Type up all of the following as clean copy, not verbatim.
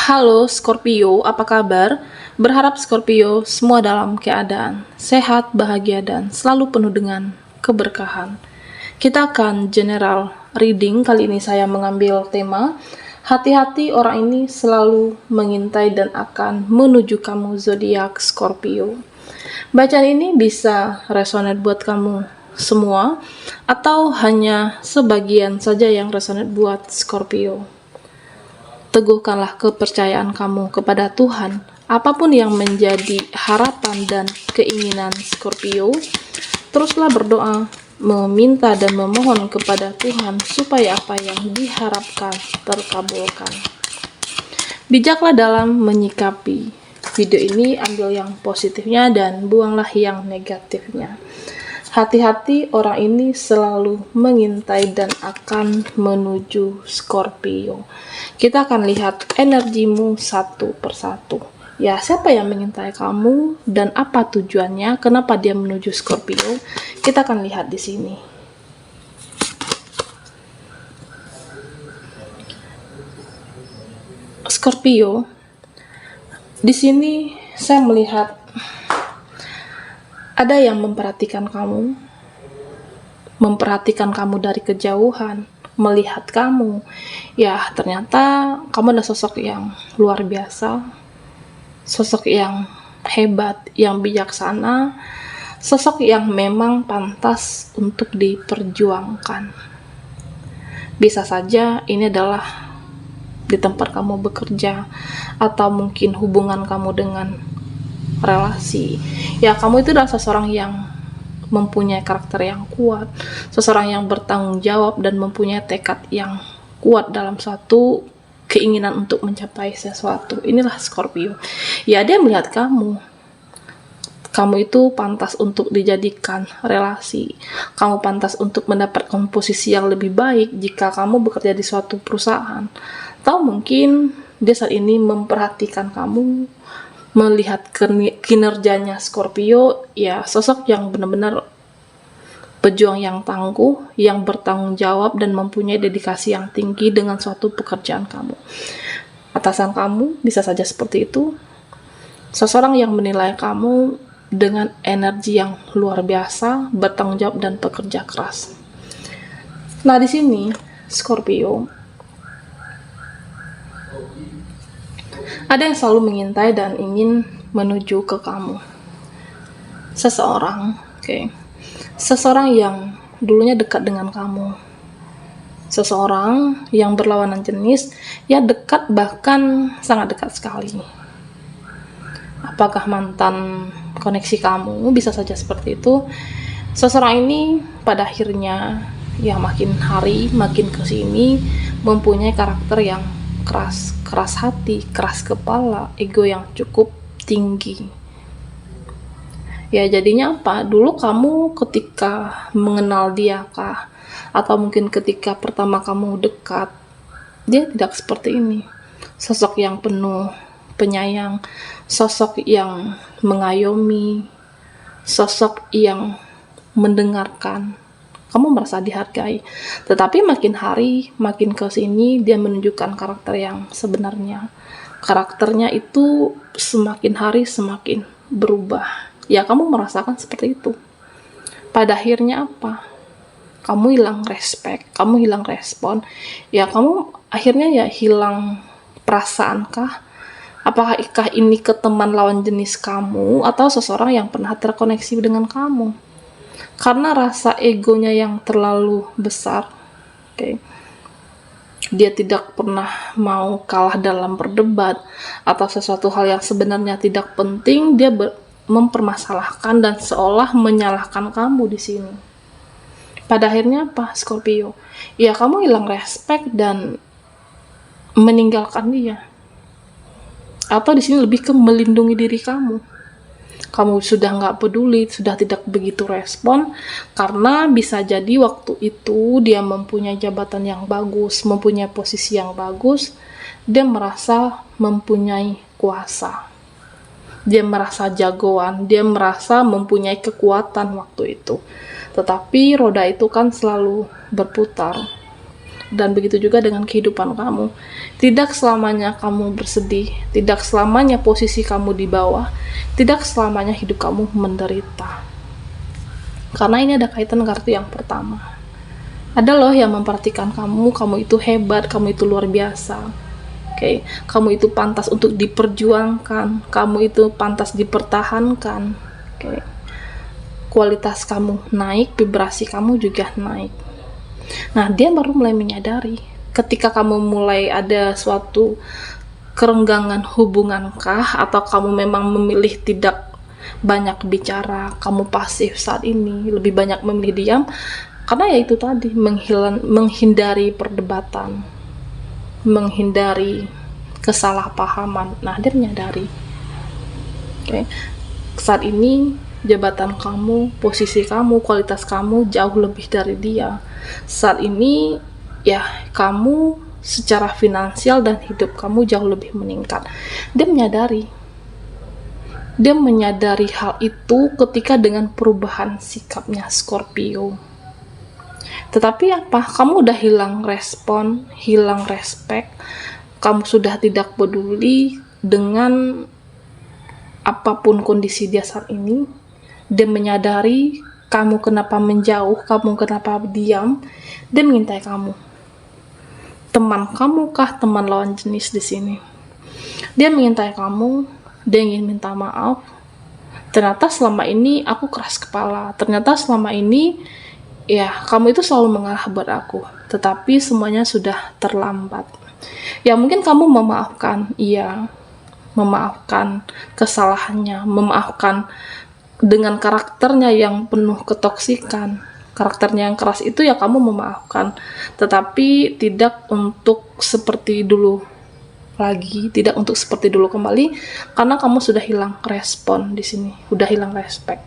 Halo Scorpio, apa kabar? Berharap Scorpio semua dalam keadaan sehat, bahagia, dan selalu penuh dengan keberkahan. Kita akan general reading. Kali ini saya mengambil tema hati-hati, orang ini selalu mengintai dan akan menuju kamu, zodiak Scorpio. Bacaan ini bisa resonate buat kamu semua atau hanya sebagian saja yang resonate buat Scorpio. Teguhkanlah kepercayaan kamu kepada Tuhan. Apapun yang menjadi harapan dan keinginan Scorpio, teruslah berdoa, meminta dan memohon kepada Tuhan supaya apa yang diharapkan terkabulkan. Bijaklah dalam menyikapi. Video ini ambil yang positifnya dan buanglah yang negatifnya. Hati-hati, orang ini selalu mengintai dan akan menuju Scorpio. Kita akan lihat energimu satu persatu. Ya, siapa yang mengintai kamu dan apa tujuannya? Kenapa dia menuju Scorpio? Kita akan lihat di sini. Scorpio, di sini saya melihat ada yang memperhatikan kamu dari kejauhan, melihat kamu. Ya, ternyata kamu adalah sosok yang luar biasa, sosok yang hebat, yang bijaksana, sosok yang memang pantas untuk diperjuangkan. Bisa saja ini adalah di tempat kamu bekerja, atau mungkin hubungan kamu dengan relasi. Ya, kamu itu adalah seseorang yang mempunyai karakter yang kuat, seseorang yang bertanggung jawab dan mempunyai tekad yang kuat dalam suatu keinginan untuk mencapai sesuatu. Inilah Scorpio. Ya, dia melihat kamu itu pantas untuk dijadikan relasi. Kamu pantas untuk mendapatkan posisi yang lebih baik jika kamu bekerja di suatu perusahaan. Atau mungkin dia saat ini memperhatikan kamu, melihat kinerjanya Scorpio. Ya, sosok yang benar-benar pejuang yang tangguh, yang bertanggung jawab dan mempunyai dedikasi yang tinggi dengan suatu pekerjaan kamu. Atasan kamu bisa saja seperti itu. Seseorang yang menilai kamu dengan energi yang luar biasa, bertanggung jawab dan pekerja keras. Nah, di sini Scorpio, ada yang selalu mengintai dan ingin menuju ke kamu. Seseorang yang dulunya dekat dengan kamu. Seseorang yang berlawanan jenis, ya dekat, bahkan sangat dekat sekali. Apakah mantan koneksi kamu? Bisa saja seperti itu. Seseorang ini pada akhirnya, ya makin hari, makin kesini, mempunyai karakter yang keras hati, keras kepala, ego yang cukup tinggi. Ya, jadinya apa? Dulu kamu ketika mengenal dia kah? Atau mungkin ketika pertama kamu dekat, dia tidak seperti ini. Sosok yang penuh penyayang, sosok yang mengayomi, sosok yang mendengarkan. Kamu merasa dihargai. Tetapi makin hari, makin ke sini, dia menunjukkan karakter yang sebenarnya. Karakternya itu semakin hari semakin berubah. Ya, kamu merasakan seperti itu. Pada akhirnya apa? Kamu hilang respect, kamu hilang respon. Ya, kamu akhirnya ya hilang perasaankah? Apakah ini ke teman lawan jenis kamu atau seseorang yang pernah terkoneksi dengan kamu? Karena rasa egonya yang terlalu besar. Dia tidak pernah mau kalah dalam berdebat atau sesuatu hal yang sebenarnya tidak penting, dia mempermasalahkan dan seolah menyalahkan kamu di sini. Pada akhirnya apa, Scorpio? Ya, kamu hilang respect dan meninggalkan dia. Atau di sini lebih ke melindungi diri kamu. Kamu sudah nggak peduli, sudah tidak begitu respon, karena bisa jadi waktu itu dia mempunyai jabatan yang bagus, mempunyai posisi yang bagus, dia merasa mempunyai kuasa. Dia merasa jagoan, dia merasa mempunyai kekuatan waktu itu. Tetapi roda itu kan selalu berputar. Dan begitu juga dengan kehidupan kamu. Tidak selamanya kamu bersedih, tidak selamanya posisi kamu di bawah, tidak selamanya hidup kamu menderita. Karena ini ada kaitan kartu yang pertama. Ada loh yang memperhatikan kamu, kamu itu hebat, kamu itu luar biasa. Oke, kamu itu pantas untuk diperjuangkan, kamu itu pantas dipertahankan. Oke. Kualitas kamu naik, vibrasi kamu juga naik. Nah, dia baru mulai menyadari ketika kamu mulai ada suatu kerenggangan hubungankah, atau kamu memang memilih tidak banyak bicara, kamu pasif saat ini, lebih banyak memilih diam, karena ya itu tadi, menghindari perdebatan, menghindari kesalahpahaman. Nah, dia menyadari, oke, saat ini jabatan kamu, posisi kamu, kualitas kamu jauh lebih dari dia. Saat ini ya kamu secara finansial dan hidup kamu jauh lebih meningkat. Dia menyadari hal itu ketika dengan perubahan sikapnya Scorpio. Tetapi apa? Kamu udah hilang respon, hilang respect, kamu sudah tidak peduli dengan apapun kondisi dia saat ini. Dia menyadari kamu kenapa menjauh, kamu kenapa diam. Dia mengintai kamu. Teman kamu kah, teman lawan jenis di sini? Dia mengintai kamu, dia ingin minta maaf. Ternyata selama ini aku keras kepala. Ternyata selama ini ya kamu itu selalu mengalah buat aku. Tetapi semuanya sudah terlambat. Ya mungkin kamu memaafkan, iya, memaafkan kesalahannya, memaafkan dengan karakternya yang penuh ketoksikan, karakternya yang keras itu ya kamu memaafkan, tetapi tidak untuk seperti dulu lagi, tidak untuk seperti dulu kembali, karena kamu sudah hilang respon di sini, sudah hilang respect,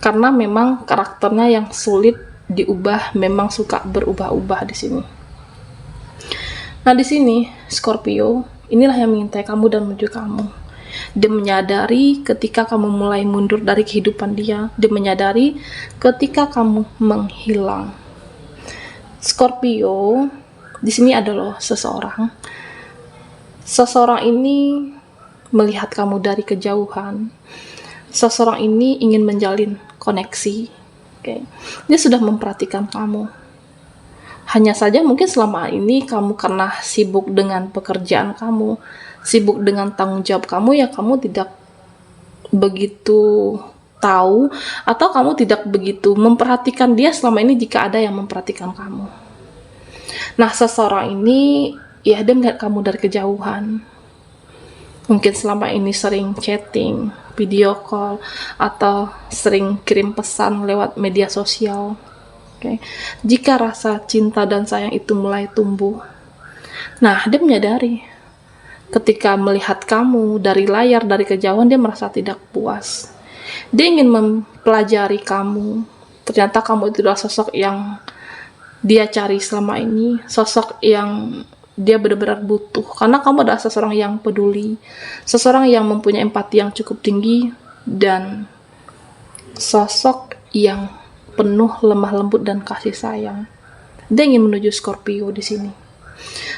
karena memang karakternya yang sulit diubah, memang suka berubah-ubah di sini. Nah di sini Scorpio, inilah yang mengintai kamu dan menuju kamu. Dia menyadari ketika kamu mulai mundur dari kehidupan dia. Dia menyadari ketika kamu menghilang. Scorpio, di sini ada loh seseorang. Seseorang ini melihat kamu dari kejauhan. Seseorang ini ingin menjalin koneksi. Oke. Dia sudah memperhatikan kamu. Hanya saja mungkin selama ini kamu karena sibuk dengan pekerjaan kamu, sibuk dengan tanggung jawab kamu, ya kamu tidak begitu tahu, atau kamu tidak begitu memperhatikan dia selama ini jika ada yang memperhatikan kamu. Nah, seseorang ini ya dia melihat kamu dari kejauhan. Mungkin selama ini sering chatting, video call, atau sering kirim pesan lewat media sosial. Okay. Jika rasa cinta dan sayang itu mulai tumbuh, nah dia menyadari ketika melihat kamu dari layar, dari kejauhan, dia merasa tidak puas. Dia ingin mempelajari kamu. Ternyata kamu itu adalah sosok yang dia cari selama ini, sosok yang dia benar-benar butuh, karena kamu adalah seseorang yang peduli, seseorang yang mempunyai empati yang cukup tinggi, dan sosok yang penuh lemah lembut dan kasih sayang. Dia ingin menuju Scorpio di sini.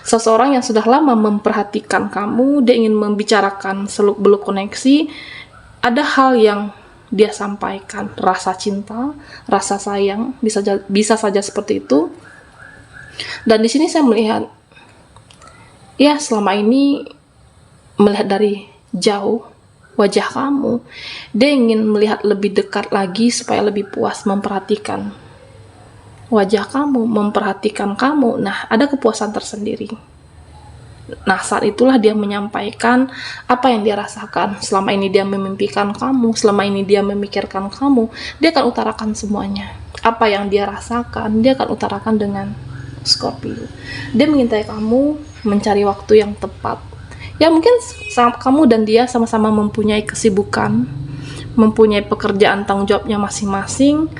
Seseorang yang sudah lama memperhatikan kamu, dia ingin membicarakan seluk-beluk koneksi. Ada hal yang dia sampaikan, rasa cinta, rasa sayang, bisa saja seperti itu. Dan di sini saya melihat, ya selama ini melihat dari jauh wajah kamu, dia ingin melihat lebih dekat lagi supaya lebih puas memperhatikan wajah kamu, memperhatikan kamu. Nah, ada kepuasan tersendiri. Nah, saat itulah dia menyampaikan apa yang dia rasakan. Selama ini dia memimpikan kamu, selama ini dia memikirkan kamu, dia akan utarakan semuanya. Apa yang dia rasakan, dia akan utarakan dengan Scorpio. Dia mengintai kamu, mencari waktu yang tepat. Ya mungkin kamu dan dia sama-sama mempunyai kesibukan, mempunyai pekerjaan tanggung jawabnya masing-masing,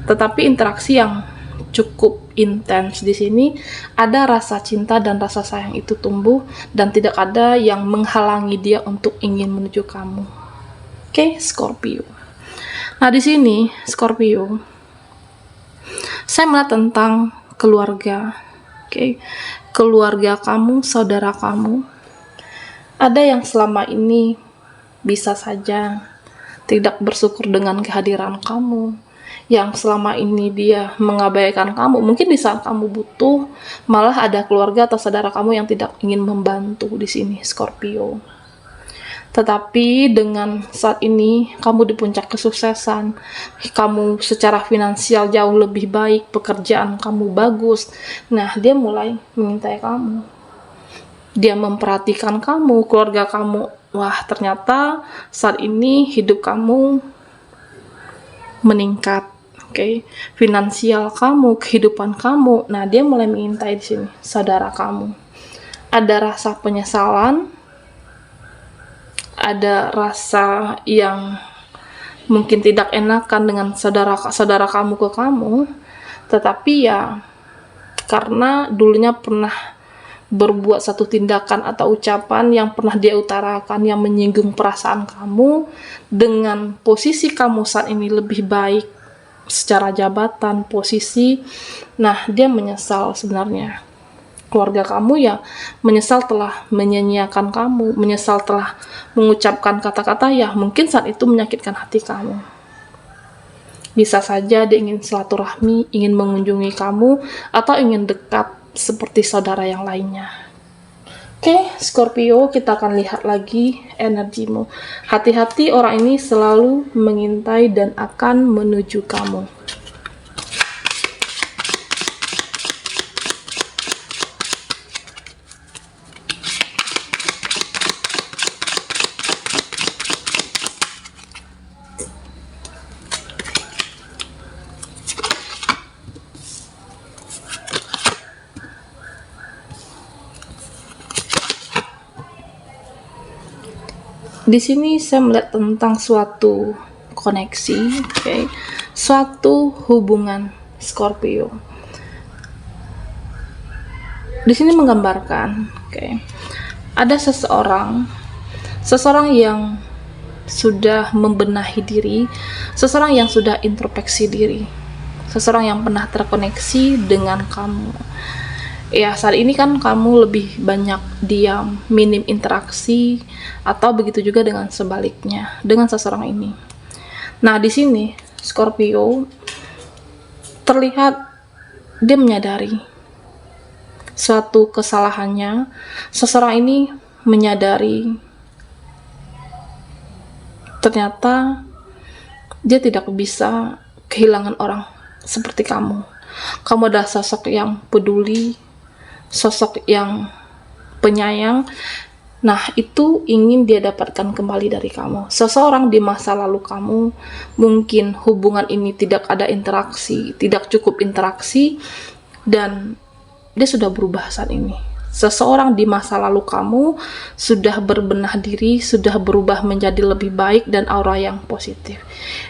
tetapi interaksi yang cukup intens di sini, ada rasa cinta dan rasa sayang itu tumbuh, dan tidak ada yang menghalangi dia untuk ingin menuju kamu. Oke, Scorpio. Nah di sini Scorpio, saya melihat tentang keluarga. Oke. Keluarga kamu, saudara kamu, ada yang selama ini bisa saja tidak bersyukur dengan kehadiran kamu, yang selama ini dia mengabaikan kamu. Mungkin di saat kamu butuh, malah ada keluarga atau saudara kamu yang tidak ingin membantu di sini, Scorpio. Tetapi dengan saat ini kamu di puncak kesuksesan, kamu secara finansial jauh lebih baik, pekerjaan kamu bagus. Nah, dia mulai mengintai kamu. Dia memperhatikan kamu, keluarga kamu. Wah, ternyata saat ini hidup kamu meningkat. Oke, finansial kamu, kehidupan kamu. Nah, dia mulai mengintai di sini, saudara kamu. Ada rasa penyesalan, ada rasa yang mungkin tidak enakan dengan saudara kamu ke kamu, tetapi ya karena dulunya pernah berbuat satu tindakan atau ucapan yang pernah dia utarakan yang menyinggung perasaan kamu, dengan posisi kamu saat ini lebih baik secara jabatan, posisi, nah dia menyesal sebenarnya. Keluarga kamu ya menyesal telah menyanyiakan kamu, menyesal telah mengucapkan kata-kata ya mungkin saat itu menyakitkan hati kamu. Bisa saja dia ingin silaturahmi, ingin mengunjungi kamu, atau ingin dekat seperti saudara yang lainnya. Oke, Scorpio, kita akan lihat lagi energimu. Hati-hati, orang ini selalu mengintai dan akan menuju kamu. Di sini saya melihat tentang suatu koneksi, okay? Suatu hubungan Scorpio. Di sini menggambarkan, okay, ada seseorang yang sudah membenahi diri, seseorang yang sudah introspeksi diri, seseorang yang pernah terkoneksi dengan kamu. Ya, saat ini kan kamu lebih banyak diam, minim interaksi, atau begitu juga dengan sebaliknya, dengan seseorang ini. Nah, di sini, Scorpio, terlihat dia menyadari suatu kesalahannya. Seseorang ini menyadari ternyata dia tidak bisa kehilangan orang seperti kamu. Kamu adalah sosok yang peduli, sosok yang penyayang. Nah, itu ingin dia dapatkan kembali dari kamu. Seseorang di masa lalu kamu, mungkin hubungan ini tidak ada interaksi, tidak cukup interaksi, dan dia sudah berubah saat ini. Seseorang di masa lalu kamu sudah berbenah diri, sudah berubah menjadi lebih baik dan aura yang positif.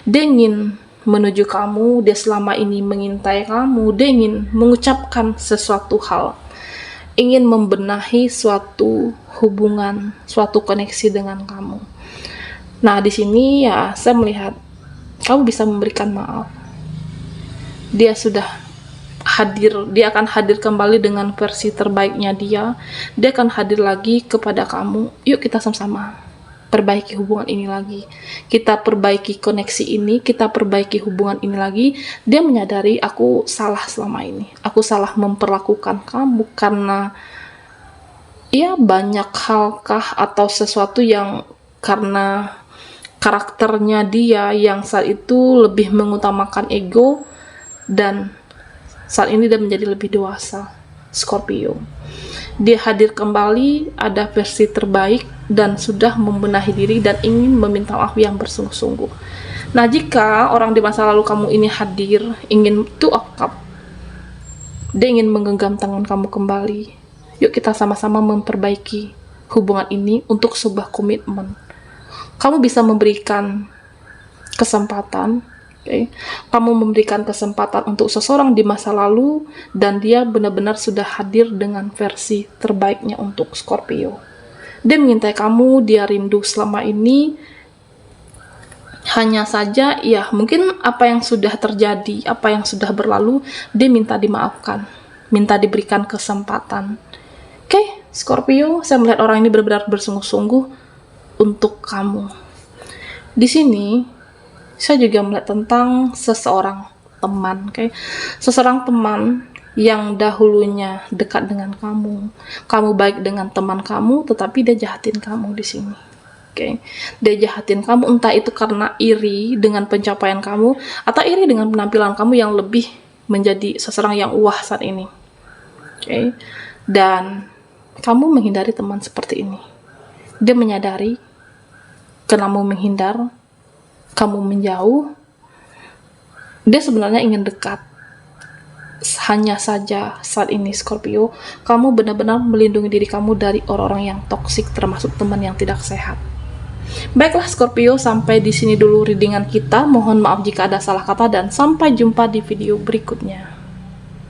Dia ingin menuju kamu, dia selama ini mengintai kamu, dia ingin mengucapkan sesuatu hal, ingin membenahi suatu hubungan, suatu koneksi dengan kamu. Nah, di sini ya saya melihat kamu bisa memberikan maaf. Dia sudah hadir, dia akan hadir kembali dengan versi terbaiknya dia. Dia akan hadir lagi kepada kamu. Yuk kita sama-sama perbaiki hubungan ini lagi. Kita perbaiki koneksi ini, kita perbaiki hubungan ini lagi. Dia menyadari aku salah selama ini. Aku salah memperlakukan kamu karena ya banyak halkah atau sesuatu yang karena karakternya dia yang saat itu lebih mengutamakan ego, dan saat ini dia menjadi lebih dewasa, Scorpio. Dia hadir kembali, ada versi terbaik, dan sudah membenahi diri dan ingin meminta maaf yang bersungguh-sungguh. Nah, jika orang di masa lalu kamu ini hadir, ingin to up, dia ingin menggenggam tangan kamu kembali. Yuk kita sama-sama memperbaiki hubungan ini untuk sebuah komitmen. Kamu bisa memberikan kesempatan, okay? Kamu memberikan kesempatan untuk seseorang di masa lalu, dan dia benar-benar sudah hadir dengan versi terbaiknya untuk Scorpio. Dia mengintai kamu, dia rindu selama ini. Hanya saja ya mungkin apa yang sudah terjadi, apa yang sudah berlalu, dia minta dimaafkan. minta diberikan kesempatan. Oke, Scorpio, saya melihat orang ini benar-benar bersungguh-sungguh untuk kamu. Di sini, saya juga melihat tentang seseorang teman, oke? Seseorang teman yang dahulunya dekat dengan kamu baik dengan teman kamu, tetapi dia jahatin kamu di sini. Oke, dia jahatin kamu entah itu karena iri dengan pencapaian kamu atau iri dengan penampilan kamu yang lebih menjadi seseorang yang wah saat ini. Oke, dan kamu menghindari teman seperti ini. Dia menyadari kamu menghindar, kamu menjauh. Dia sebenarnya ingin dekat. Hanya saja saat ini Scorpio, kamu benar-benar melindungi diri kamu dari orang-orang yang toksik, termasuk teman yang tidak sehat. Baiklah Scorpio, sampai di sini dulu readingan kita. Mohon maaf jika ada salah kata dan sampai jumpa di video berikutnya.